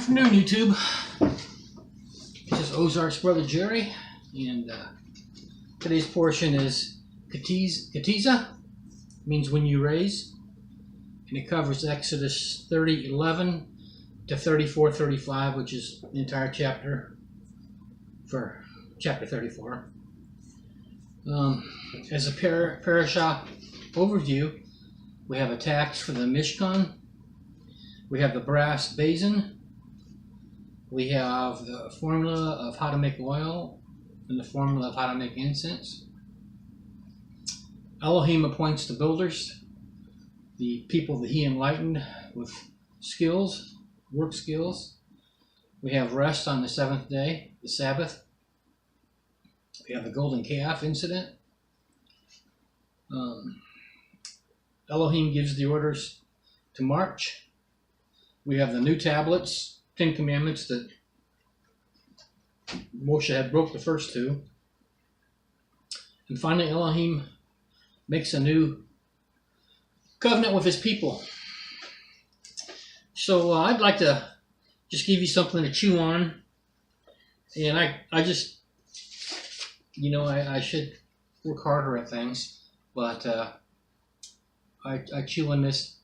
Afternoon, YouTube. This is Ozark's brother Jerry, and today's portion is Tisa, means when you raise, and it covers Exodus 30:11 to 34:35, which is the entire chapter for chapter 34. As a parasha overview, we have a tax for the Mishkan. We have the brass basin. We have the formula of how to make oil and the formula of how to make incense. Elohim appoints the builders, the people that he enlightened with skills, work skills. We have rest on the seventh day, the Sabbath. We have the golden calf incident. Elohim gives the orders to march. We have the new tablets, 10 Commandments that Moshe had broke the first two. And finally, Elohim makes a new covenant with his people. So I'd like to just give you something to chew on. And I just, I should work harder at things. But I chew on this,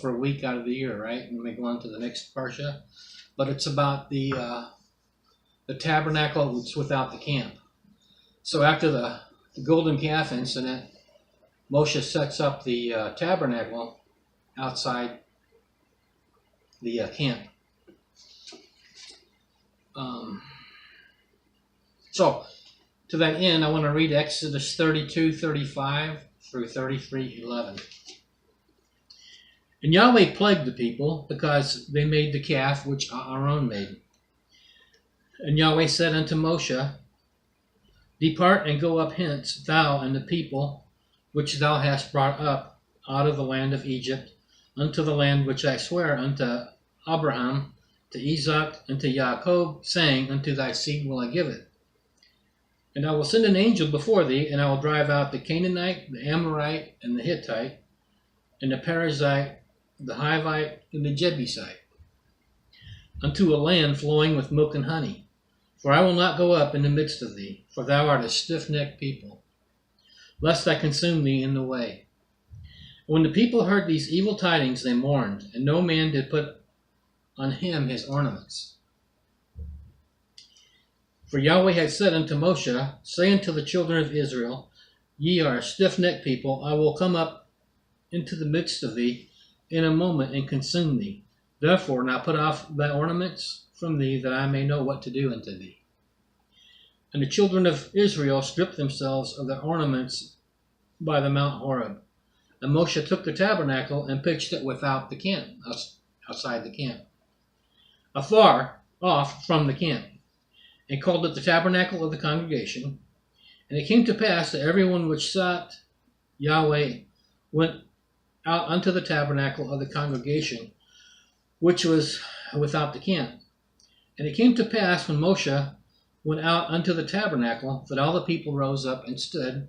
for a week out of the year, right? And we go on to the next parsha. But it's about the tabernacle that's without the camp. So after the golden calf incident, Moshe sets up the tabernacle outside the camp. So to that end, I want to read Exodus 32:35 through 33:11. And Yahweh plagued the people because they made the calf which Aaron made. And Yahweh said unto Moshe, Depart and go up hence, thou and the people which thou hast brought up out of the land of Egypt, unto the land which I swear unto Abraham, to Isaac, and to Jacob, saying, Unto thy seed will I give it. And I will send an angel before thee, and I will drive out the Canaanite, the Amorite, and the Hittite, and the Perizzite, the Hivite, and the Jebusite, unto a land flowing with milk and honey. For I will not go up in the midst of thee, for thou art a stiff-necked people, lest I consume thee in the way. When the people heard these evil tidings, they mourned, and no man did put on him his ornaments. For Yahweh had said unto Moshe, Say unto the children of Israel, Ye are a stiff-necked people, I will come up into the midst of thee in a moment and consume thee. Therefore now put off thy ornaments from thee, that I may know what to do unto thee. And the children of Israel stripped themselves of their ornaments by the Mount Horeb. And Moshe took the tabernacle and pitched it without the camp, outside the camp, afar off from the camp, and called it the tabernacle of the congregation. And it came to pass that everyone which sought Yahweh went out unto the tabernacle of the congregation, which was without the camp. And it came to pass when Moshe went out unto the tabernacle, that all the people rose up and stood,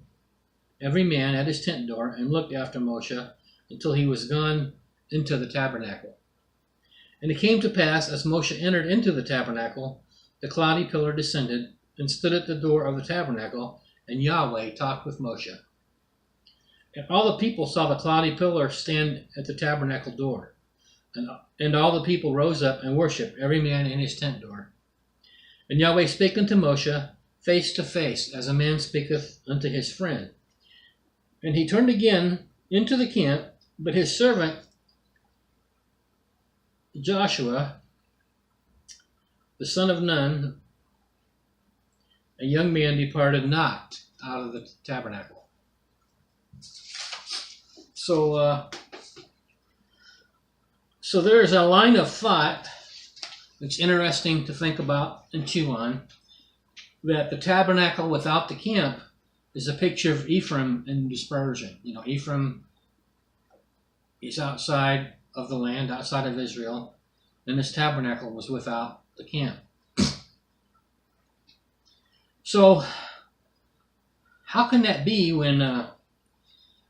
every man at his tent door, and looked after Moshe until he was gone into the tabernacle. And it came to pass, as Moshe entered into the tabernacle, the cloudy pillar descended and stood at the door of the tabernacle, and Yahweh talked with Moshe. And all the people saw the cloudy pillar stand at the tabernacle door. And all the people rose up and worshipped, every man in his tent door. And Yahweh spake unto Moshe face to face, as a man speaketh unto his friend. And he turned again into the camp, but his servant Joshua, the son of Nun, a young man, departed not out of the tabernacle. So there's a line of thought that's interesting to think about and chew on, that the tabernacle without the camp is a picture of Ephraim and dispersion. Ephraim is outside of the land, outside of Israel, and this tabernacle was without the camp. So how can that be when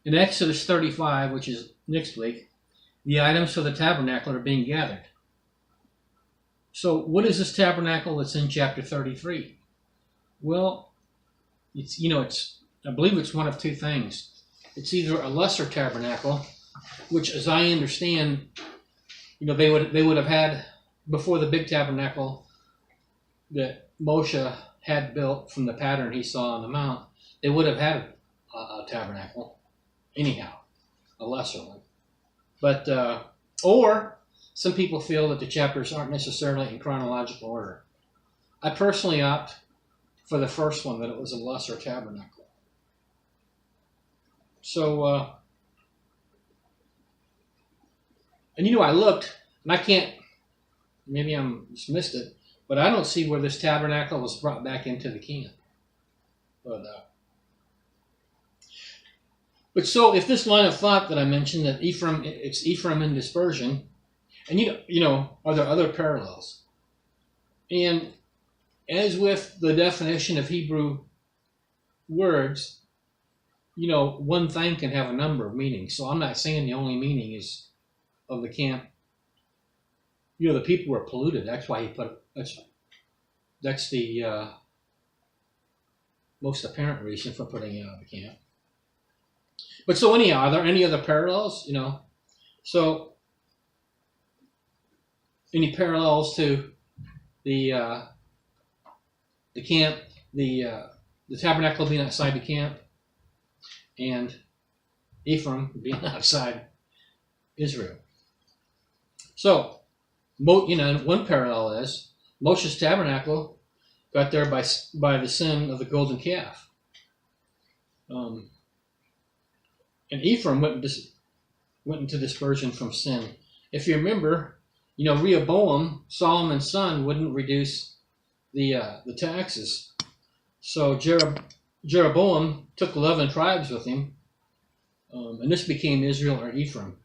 in Exodus 35, which is next week, the items for the tabernacle are being gathered? So what is this tabernacle that's in chapter 33? Well, it's I believe it's one of two things. It's either a lesser tabernacle, which, as I understand, they would have had before the big tabernacle that Moshe had built from the pattern he saw on the mount. They would have had a tabernacle, anyhow, a lesser one. But or some people feel that the chapters aren't necessarily in chronological order. I personally opt for the first one, that it was a lesser tabernacle. So, and I looked, and I can't, maybe I'm just missed it, but I don't see where this tabernacle was brought back into the camp. But so if this line of thought that I mentioned, that it's Ephraim in dispersion, and are there other parallels? And as with the definition of Hebrew words, one thing can have a number of meanings. So I'm not saying the only meaning is of the camp. The people were polluted. That's why he put that's the most apparent reason for putting it out of the camp. But so anyhow, are there any other parallels? So any parallels to the camp, the tabernacle being outside the camp, and Ephraim being outside Israel. So, one parallel is Moshe's tabernacle got there by the sin of the golden calf. And Ephraim went into dispersion from sin. If you remember, Rehoboam, Solomon's son, wouldn't reduce the taxes. So Jeroboam took 11 tribes with him, and this became Israel or Ephraim.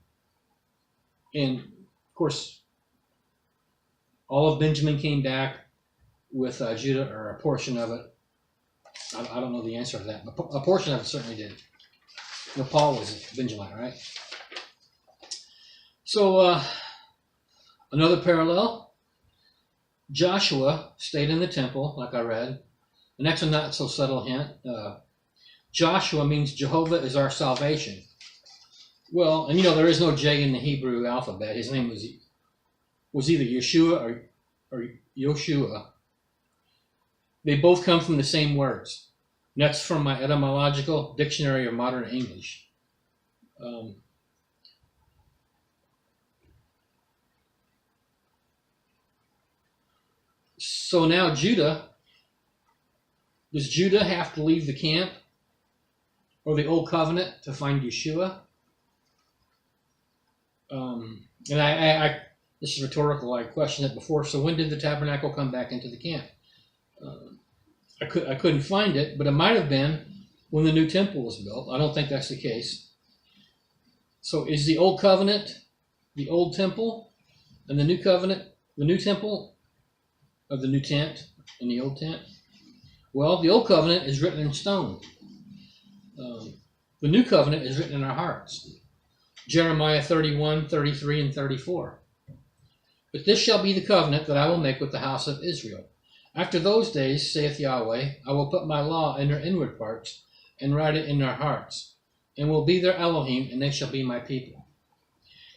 And of course, all of Benjamin came back with Judah, or a portion of it. I don't know the answer to that, but a portion of it certainly did. Paul was Benjamin, right? So another parallel, Joshua stayed in the temple, like I read, and that's a not so subtle hint. Joshua means Jehovah is our salvation. Well, and there is no J in the Hebrew alphabet. His name was either Yeshua or Yoshua. They both come from the same words. And that's from my etymological dictionary of modern English. So now does Judah have to leave the camp or the old covenant to find Yeshua? And this is rhetorical. I questioned it before. So when did the tabernacle come back into the camp? I couldn't find it, but it might have been when the new temple was built. I don't think that's the case. So is the old covenant the old temple, and the new covenant the new temple, of the new tent and the old tent? Well, the old covenant is written in stone. The new covenant is written in our hearts. Jeremiah 31, 33, and 34. But this shall be the covenant that I will make with the house of Israel. After those days, saith Yahweh, I will put my law in their inward parts, and write it in their hearts, and will be their Elohim, and they shall be my people.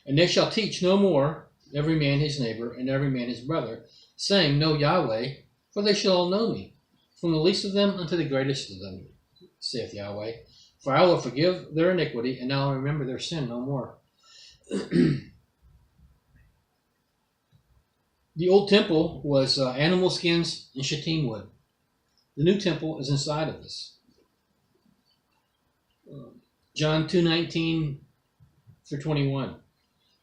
And they shall teach no more, every man his neighbor, and every man his brother, saying, Know Yahweh, for they shall all know me, from the least of them unto the greatest of them, saith Yahweh. For I will forgive their iniquity, and I will remember their sin no more. The old temple was animal skins and shittim wood. The new temple is inside of us. John 2:19 through 21.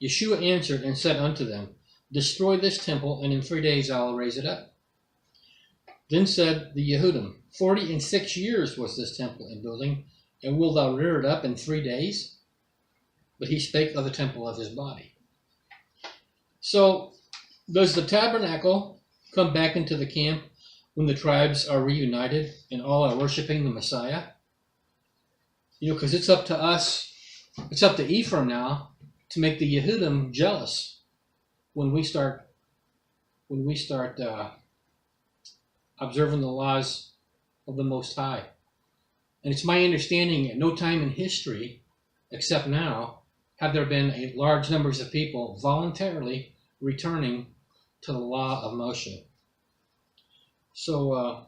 Yeshua answered and said unto them, Destroy this temple, and in 3 days I will raise it up. Then said the Yehudim, 46 years was this temple in building, and wilt thou rear it up in 3 days? But he spake of the temple of his body. So, does the tabernacle come back into the camp when the tribes are reunited and all are worshiping the Messiah? Because it's up to us, it's up to Ephraim now to make the Yehudim jealous when we start when we start observing the laws of the Most High. And it's my understanding at no time in history, except now, have there been a large numbers of people voluntarily returning to the law of Moshe. So,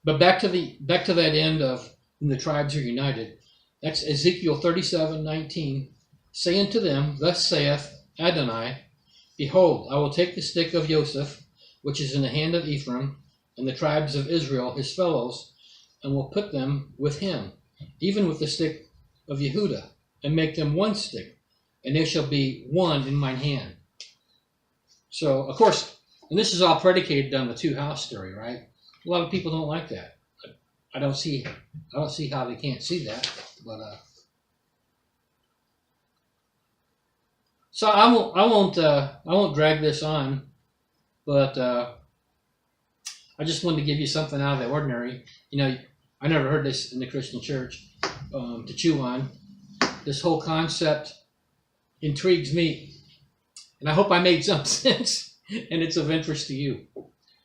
but back to that end of when the tribes are united. That's Ezekiel 37:19. Say unto them, Thus saith Adonai, Behold, I will take the stick of Joseph, which is in the hand of Ephraim, and the tribes of Israel, his fellows, and will put them with him, even with the stick of Yehudah, and make them one stick, and they shall be one in mine hand. So, of course, and this is all predicated on the two-house theory, right? A lot of people don't like that. I don't see how they can't see that, but so I won't drag this on, but I just wanted to give you something out of the ordinary. You know, I never heard this in the Christian church to chew on. This whole concept intrigues me, and I hope I made some sense and it's of interest to you.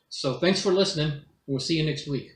So thanks for listening. We'll see you next week.